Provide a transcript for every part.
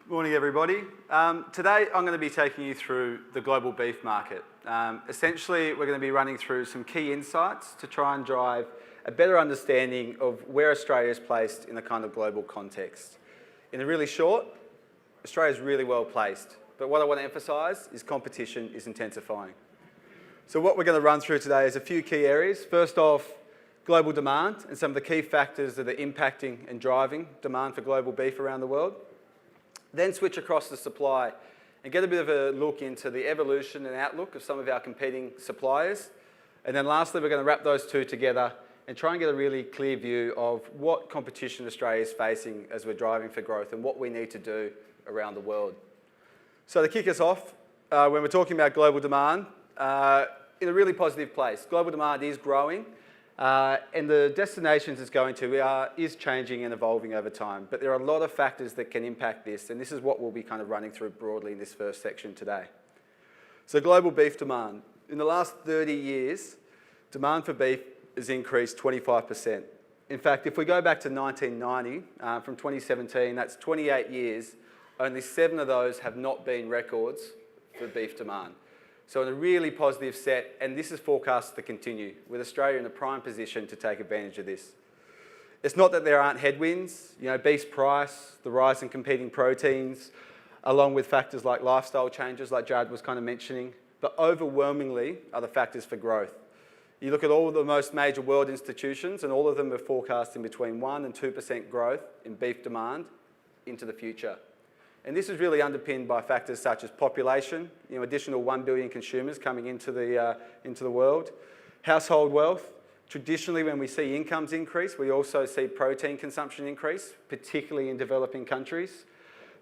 Morning, everybody. Today I'm going to be taking you through the global beef market. Essentially, we're going to be running through some key insights to try and drive a better understanding of where Australia is placed in a kind of global context. In a really short, Australia is really well placed, but what I want to emphasise is competition is intensifying. So what we're going to run through today is a few key areas. First off, global demand and some of the key factors that are impacting and driving demand for global beef around the world. Then switch across to supply and get a bit of a look into the evolution and outlook of some of our competing suppliers. And then lastly, we're going to wrap those two together and try and get a really clear view of what competition Australia is facing as we're driving for growth and what we need to do around the world. So to kick us off, when we're talking about global demand, in a really positive place. Global demand is growing. And the destinations it's going to is changing and evolving over time. But there are a lot of factors that can impact this, and this is what we'll be kind of running through broadly in this first section today. So global beef demand. In the last 30 years, demand for beef has increased 25%. In fact, if we go back to 1990, from 2017, that's 28 years, only 7 of those have not been records for beef demand. So in a really positive set, and this is forecast to continue, with Australia in a prime position to take advantage of this. It's not that there aren't headwinds, beef's price, the rise in competing proteins, along with factors like lifestyle changes, like Jared was kind of mentioning, but overwhelmingly are the factors for growth. You look at all of the most major world institutions, and all of them are forecasting between 1% and 2% growth in beef demand into the future. And this is really underpinned by factors such as population, additional 1 billion consumers coming into the world, household wealth. Traditionally, when we see incomes increase, we also see protein consumption increase, particularly in developing countries.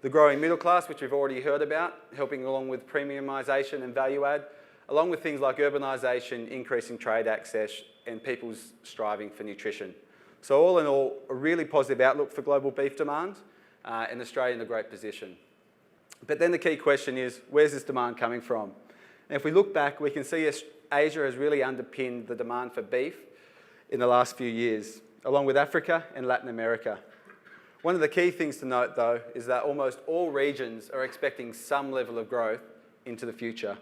The growing middle class, which we've already heard about, helping along with premiumisation and value add, along with things like urbanisation, increasing trade access, and people's striving for nutrition. So all in all, a really positive outlook for global beef demand. And Australia in a great position. But then the key question is, where's this demand coming from? And if we look back, we can see Asia has really underpinned the demand for beef in the last few years, along with Africa and Latin America. One of the key things to note, though, is that almost all regions are expecting some level of growth into the future.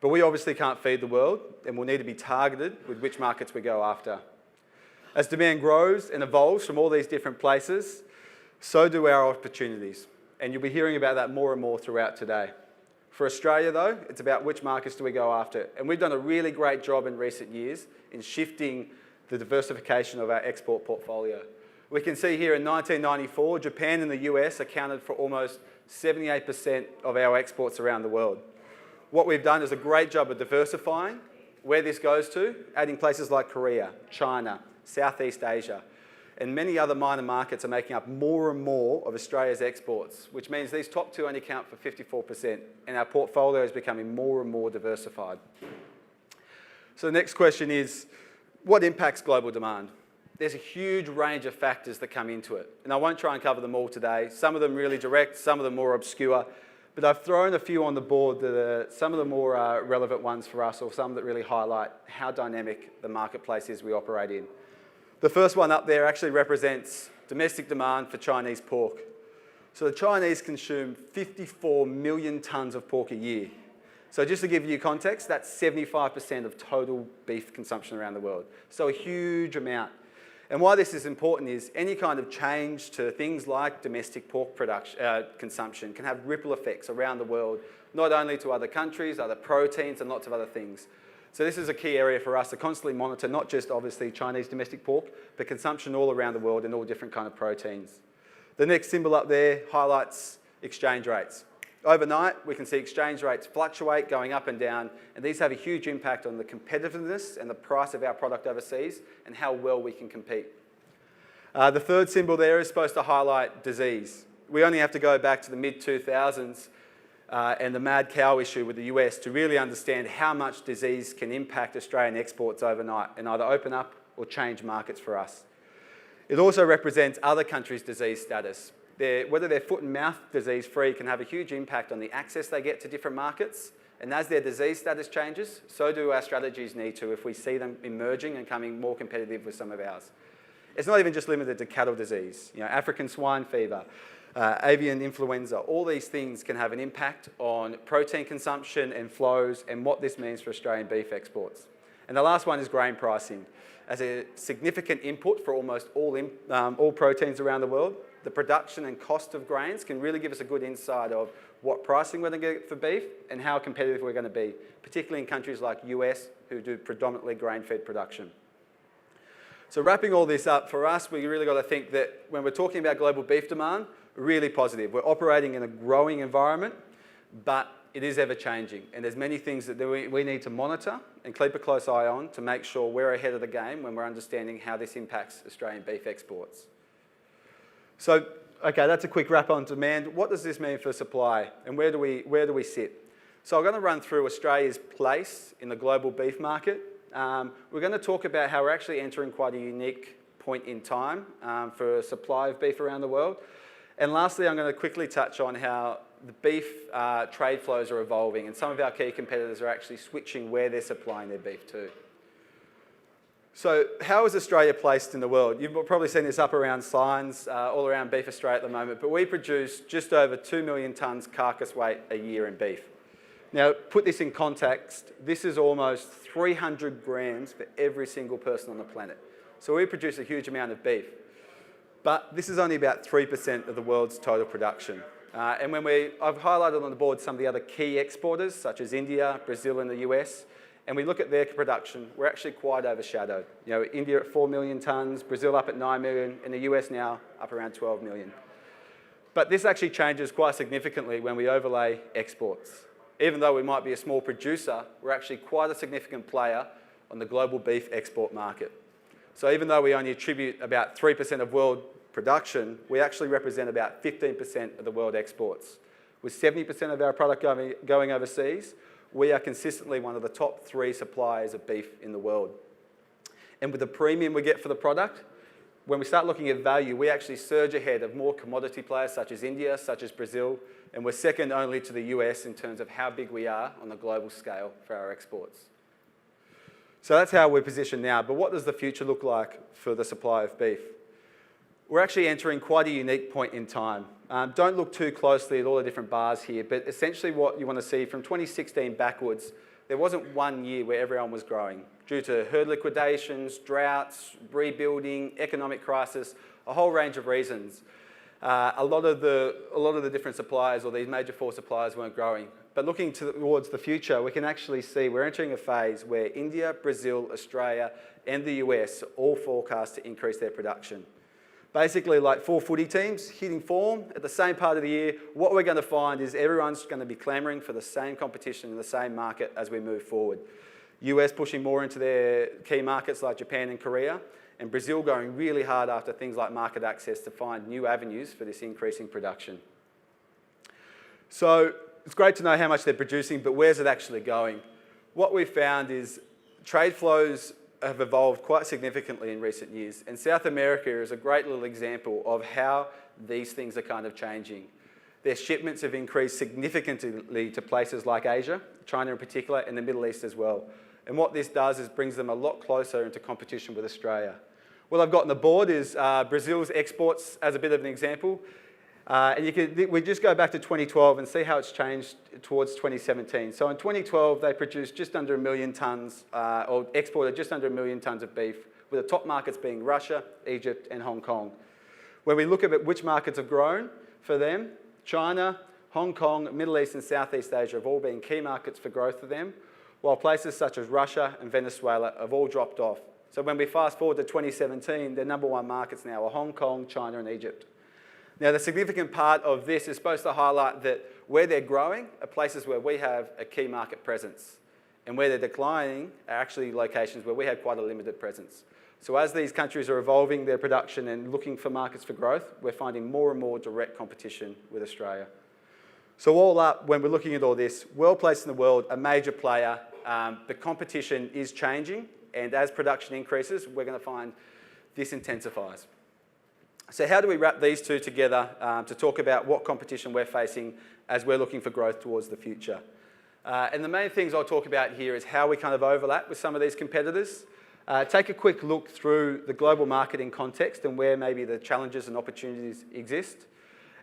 But we obviously can't feed the world, and we'll need to be targeted with which markets we go after. As demand grows and evolves from all these different places, so do our opportunities, and you'll be hearing about that more and more throughout today. For Australia, though, it's about which markets do we go after, and we've done a really great job in recent years in shifting the diversification of our export portfolio. We can see here in 1994, Japan and the US accounted for almost 78% of our exports around the world. What we've done is a great job of diversifying where this goes to, adding places like Korea, China, Southeast Asia, and many other minor markets are making up more and more of Australia's exports, which means these top two only account for 54%, and our portfolio is becoming more and more diversified. So the next question is, what impacts global demand? There's a huge range of factors that come into it, and I won't try and cover them all today. Some of them really direct, some of them more obscure, but I've thrown a few on the board that are some of the more relevant ones for us, or some that really highlight how dynamic the marketplace is we operate in. The first one up there actually represents domestic demand for Chinese pork. So the Chinese consume 54 million tonnes of pork a year. So just to give you context, that's 75% of total beef consumption around the world. So a huge amount. And why this is important is any kind of change to things like domestic pork consumption can have ripple effects around the world, not only to other countries, other proteins, and lots of other things. So this is a key area for us to constantly monitor, not just obviously Chinese domestic pork, but consumption all around the world in all different kind of proteins. The next symbol up there highlights exchange rates. Overnight, we can see exchange rates fluctuate, going up and down, and these have a huge impact on the competitiveness and the price of our product overseas and how well we can compete. The third symbol there is supposed to highlight disease. We only have to go back to the mid-2000s and the mad cow issue with the US to really understand how much disease can impact Australian exports overnight and either open up or change markets for us. It also represents other countries' disease status. Whether they're foot and mouth disease free can have a huge impact on the access they get to different markets, and as their disease status changes, so do our strategies need to if we see them emerging and coming more competitive with some of ours. It's not even just limited to cattle disease. African swine fever, avian influenza. All these things can have an impact on protein consumption and flows and what this means for Australian beef exports. And the last one is grain pricing. As a significant input for almost all proteins around the world, the production and cost of grains can really give us a good insight of what pricing we're going to get for beef and how competitive we're going to be, particularly in countries like US, who do predominantly grain-fed production. So wrapping all this up, for us, we really got to think that when we're talking about global beef demand, really positive. We're operating in a growing environment, but it is ever changing. And there's many things that we need to monitor and keep a close eye on to make sure we're ahead of the game when we're understanding how this impacts Australian beef exports. So, okay, that's a quick wrap on demand. What does this mean for supply and where do we sit? So I'm going to run through Australia's place in the global beef market. We're going to talk about how we're actually entering quite a unique point in time for supply of beef around the world. And lastly, I'm going to quickly touch on how the beef trade flows are evolving and some of our key competitors are actually switching where they're supplying their beef to. So how is Australia placed in the world? You've probably seen this up around signs all around Beef Australia at the moment, but we produce just over 2 million tonnes carcass weight a year in beef. Now, put this in context, this is almost 300 grams for every single person on the planet. So we produce a huge amount of beef. But this is only about 3% of the world's total production. And I've highlighted on the board some of the other key exporters, such as India, Brazil, and the US, and we look at their production, we're actually quite overshadowed. You know, India at 4 million tonnes, Brazil up at 9 million, and the US now up around 12 million. But this actually changes quite significantly when we overlay exports. Even though we might be a small producer, we're actually quite a significant player on the global beef export market. So even though we only attribute about 3% of world production, we actually represent about 15% of the world exports. With 70% of our product going overseas, we are consistently one of the top 3 suppliers of beef in the world. And with the premium we get for the product, when we start looking at value, we actually surge ahead of more commodity players such as India, such as Brazil, and we're second only to the US in terms of how big we are on the global scale for our exports. So that's how we're positioned now, but what does the future look like for the supply of beef? We're actually entering quite a unique point in time. Don't look too closely at all the different bars here, but essentially what you want to see from 2016 backwards, there wasn't one year where everyone was growing. Due to herd liquidations, droughts, rebuilding, economic crisis, a whole range of reasons. A lot of the different suppliers, or these major 4 suppliers, weren't growing. But looking towards the future, we can actually see we're entering a phase where India, Brazil, Australia, and the US all forecast to increase their production. Basically, like 4 footy teams hitting form at the same part of the year, what we're going to find is everyone's going to be clamouring for the same competition in the same market as we move forward. US pushing more into their key markets like Japan and Korea, and Brazil going really hard after things like market access to find new avenues for this increasing production. So it's great to know how much they're producing, but where's it actually going? What we've found is trade flows have evolved quite significantly in recent years, and South America is a great little example of how these things are kind of changing. Their shipments have increased significantly to places like Asia, China in particular, and the Middle East as well. And what this does is brings them a lot closer into competition with Australia. What I've got on the board is Brazil's exports as a bit of an example. And we just go back to 2012 and see how it's changed towards 2017. So in 2012, they produced just under 1 million tonnes, or exported just under 1 million tonnes of beef, with the top markets being Russia, Egypt, and Hong Kong. When we look at which markets have grown for them, China, Hong Kong, Middle East, and Southeast Asia have all been key markets for growth for them, while places such as Russia and Venezuela have all dropped off. So when we fast forward to 2017, their number 1 markets now are Hong Kong, China, and Egypt. Now, the significant part of this is supposed to highlight that where they're growing are places where we have a key market presence, and where they're declining are actually locations where we have quite a limited presence. So as these countries are evolving their production and looking for markets for growth, we're finding more and more direct competition with Australia. So all up, when we're looking at all this, well placed in the world, a major player, the competition is changing, and as production increases, we're going to find this intensifies. So how do we wrap these two together to talk about what competition we're facing as we're looking for growth towards the future? And the main things I'll talk about here is how we kind of overlap with some of these competitors. Take a quick look through the global market in context and where maybe the challenges and opportunities exist.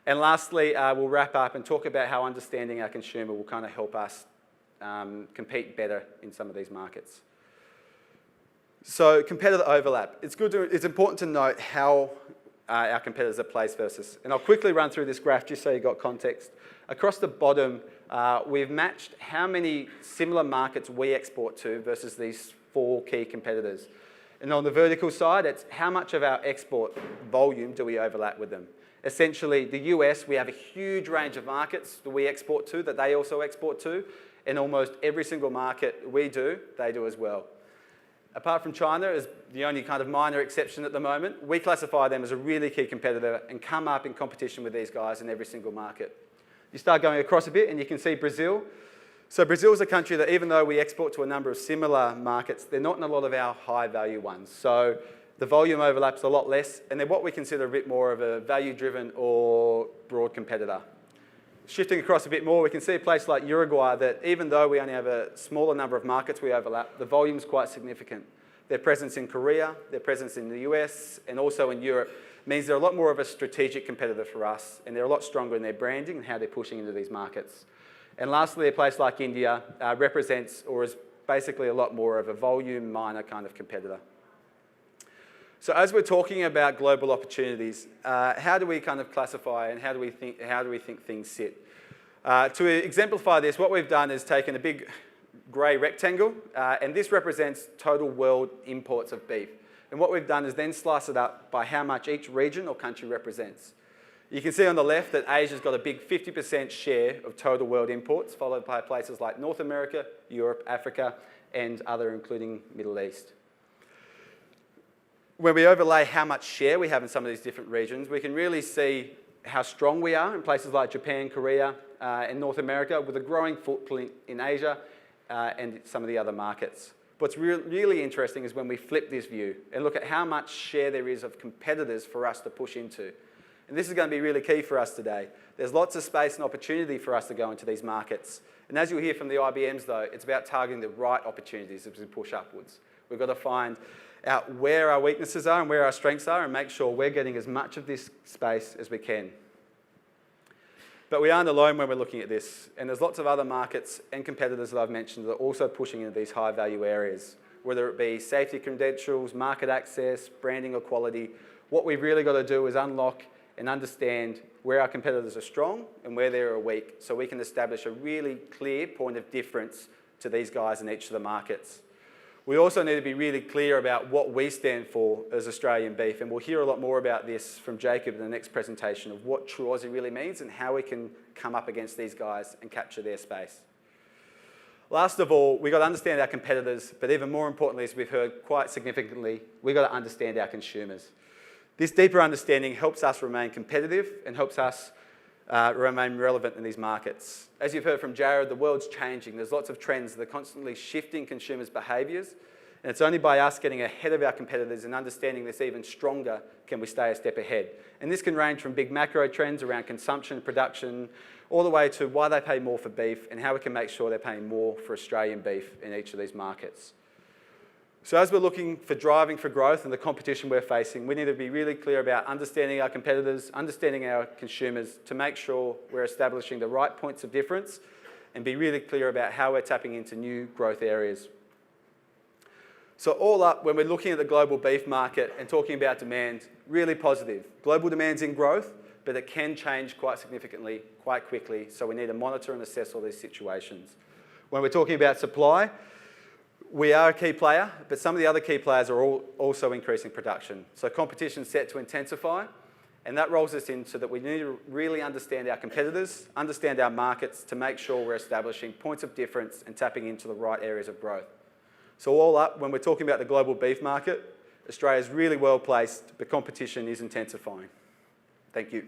And lastly, we'll wrap up and talk about how understanding our consumer will kind of help us compete better in some of these markets. So competitor overlap. It's important to note how our competitors are placed versus. And I'll quickly run through this graph just so you've got context. Across the bottom, we've matched how many similar markets we export to versus these 4 key competitors. And on the vertical side, it's how much of our export volume do we overlap with them. Essentially, the US, we have a huge range of markets that we export to, that they also export to, and almost every single market we do, they do as well. Apart from China, as the only kind of minor exception at the moment, we classify them as a really key competitor and come up in competition with these guys in every single market. You start going across a bit and you can see Brazil. So Brazil is a country that even though we export to a number of similar markets, they're not in a lot of our high value ones. So the volume overlaps a lot less, and they're what we consider a bit more of a value-driven or broad competitor. Shifting across a bit more, we can see a place like Uruguay that even though we only have a smaller number of markets we overlap, the volume's quite significant. Their presence in Korea, their presence in the US, and also in Europe means they're a lot more of a strategic competitor for us, and they're a lot stronger in their branding and how they're pushing into these markets. And lastly, a place like India represents or is basically a lot more of a volume minor kind of competitor. So as we're talking about global opportunities, how do we kind of classify and how do we think things sit? To exemplify this, what we've done is taken a big grey rectangle, and this represents total world imports of beef. And what we've done is then slice it up by how much each region or country represents. You can see on the left that Asia's got a big 50% share of total world imports, followed by places like North America, Europe, Africa, and other, including Middle East. When we overlay how much share we have in some of these different regions, we can really see how strong we are in places like Japan, Korea, and North America, with a growing footprint in Asia and some of the other markets. What's really interesting is when we flip this view and look at how much share there is of competitors for us to push into. And this is going to be really key for us today. There's lots of space and opportunity for us to go into these markets. And as you'll hear from the IBMs though, it's about targeting the right opportunities as we push upwards. We've got to find out where our weaknesses are and where our strengths are and make sure we're getting as much of this space as we can. But we aren't alone when we're looking at this. And there's lots of other markets and competitors that I've mentioned that are also pushing into these high value areas, whether it be safety credentials, market access, branding or quality. What we've really got to do is unlock and understand where our competitors are strong and where they're weak, so we can establish a really clear point of difference to these guys in each of the markets. We also need to be really clear about what we stand for as Australian beef, and we'll hear a lot more about this from Jacob in the next presentation of what true Aussie really means and how we can come up against these guys and capture their space. Last of all, we've got to understand our competitors, but even more importantly, as we've heard quite significantly, we've got to understand our consumers. This deeper understanding helps us remain competitive and helps us remain relevant in these markets. As you've heard from Jared, the world's changing. There's lots of trends that are constantly shifting consumers' behaviours, and it's only by us getting ahead of our competitors and understanding this even stronger can we stay a step ahead. And this can range from big macro trends around consumption, production, all the way to why they pay more for beef and how we can make sure they're paying more for Australian beef in each of these markets. So as we're looking for driving for growth and the competition we're facing, we need to be really clear about understanding our competitors, understanding our consumers to make sure we're establishing the right points of difference and be really clear about how we're tapping into new growth areas. So all up, when we're looking at the global beef market and talking about demand, really positive. Global demand's in growth, but it can change quite significantly, quite quickly, so we need to monitor and assess all these situations. When we're talking about supply, we are a key player, but some of the other key players are also increasing production. So competition's set to intensify, and that rolls us into that we need to really understand our competitors, understand our markets to make sure we're establishing points of difference and tapping into the right areas of growth. So all up, when we're talking about the global beef market, Australia's really well placed, but competition is intensifying. Thank you.